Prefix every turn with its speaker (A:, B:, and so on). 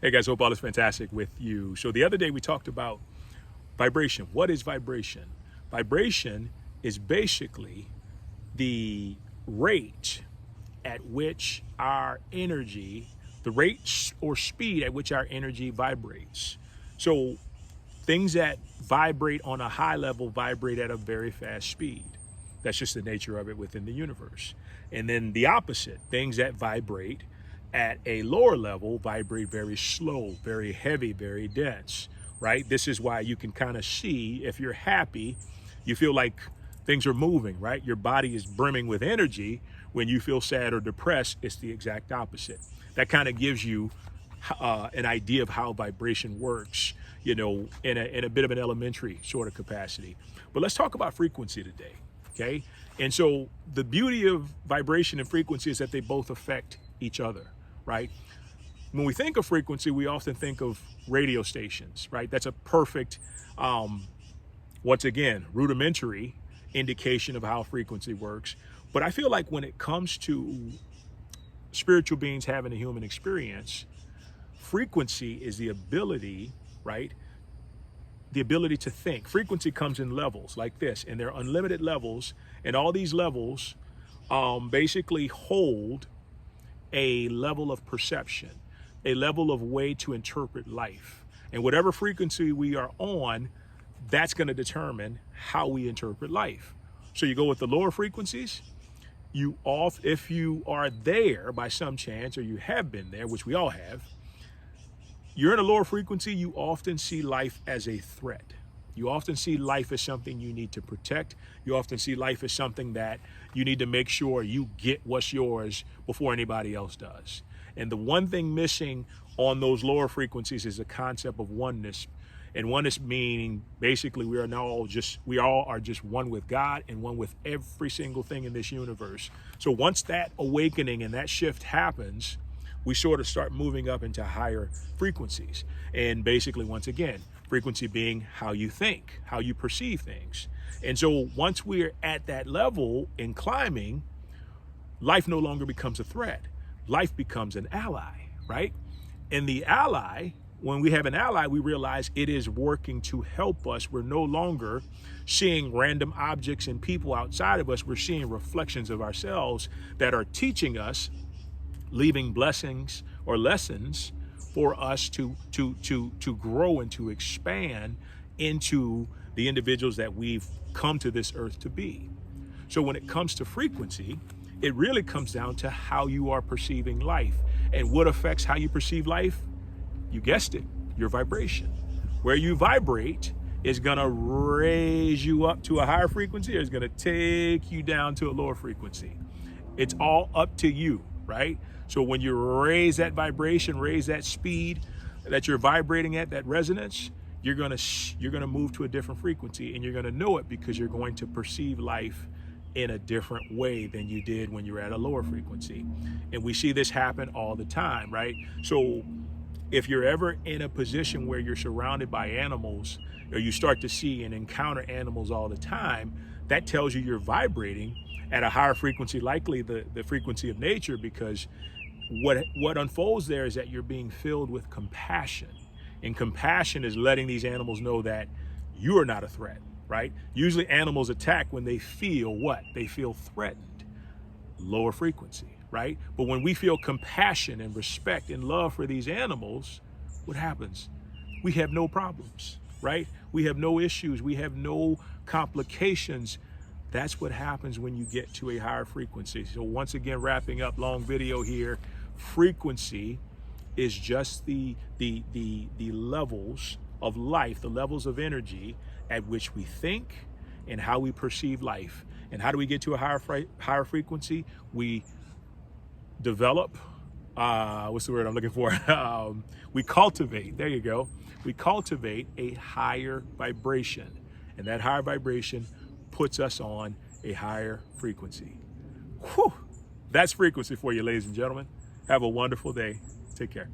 A: Hey guys, hope all is fantastic with you. So the other day we talked about vibration. What is vibration? Vibration is basically the rate at which our energy, the rate or speed at which our energy vibrates. So things that vibrate on a high level vibrate at a very fast speed. That's just the nature of it within the universe. And then the opposite, things that vibrate at a lower level vibrate very slow, very heavy, very dense, right? This is why you can kind of see if you're happy, you feel like things are moving, right? Your body is brimming with energy. When you feel sad or depressed, it's the exact opposite. That kind of gives you an idea of how vibration works, in a bit of an elementary sort of capacity. But let's talk about frequency today, okay? And so the beauty of vibration and frequency is that they both affect each other, right? When we think of frequency, we often think of radio stations, right? That's a perfect, once again, rudimentary indication of how frequency works. But I feel like when it comes to spiritual beings having a human experience, frequency is the ability, right? The ability to think. Frequency comes in levels like this, and there are unlimited levels, and all these levels basically hold a level of perception, a level of way to interpret life. And whatever frequency we are on, that's going to determine how we interpret life. So you go with the lower frequencies, if you are there by some chance, or you have been there, which we all have, you're in a lower frequency, you often see life as a threat. You often see life as something you need to protect. You often see life as something that you need to make sure you get what's yours before anybody else does. And the one thing missing on those lower frequencies is the concept of oneness. And oneness meaning basically we all are just one with God and one with every single thing in this universe. So once that awakening and that shift happens, we sort of start moving up into higher frequencies. And basically, once again, frequency being how you think, how you perceive things. And so once we're at that level in climbing, life no longer becomes a threat. Life becomes an ally, right? And the ally, when we have an ally, we realize it is working to help us. We're no longer seeing random objects and people outside of us. We're seeing reflections of ourselves that are teaching us, leaving blessings or lessons for us to grow and to expand into the individuals that we've come to this earth to be. So when it comes to frequency, it really comes down to how you are perceiving life. And what affects how you perceive life? You guessed it, your vibration. Where you vibrate is gonna raise you up to a higher frequency, or it's gonna take you down to a lower frequency. It's all up to you, right? So when you raise that vibration, raise that speed that you're vibrating at, that resonance, you're gonna move to a different frequency, and you're gonna know it because you're going to perceive life in a different way than you did when you're at a lower frequency. And we see this happen all the time, right? So if you're ever in a position where you're surrounded by animals, or you start to see and encounter animals all the time, that tells you you're vibrating at a higher frequency, likely the frequency of nature, because what unfolds there is that you're being filled with compassion. And compassion is letting these animals know that you are not a threat, right? Usually animals attack when they feel what? They feel threatened. Lower frequency, right? But when we feel compassion and respect and love for these animals, what happens? We have no problems, right? We have no issues. We have no complications. That's what happens when you get to a higher frequency. So once again, wrapping up, long video here, frequency is just the levels of life, the levels of energy at which we think and how we perceive life. And how do we get to a higher frequency? We develop, what's the word I'm looking for? We cultivate, there you go. We cultivate a higher vibration, and that higher vibration puts us on a higher frequency. Whew. That's frequency for you, ladies and gentlemen. Have a wonderful day. Take care.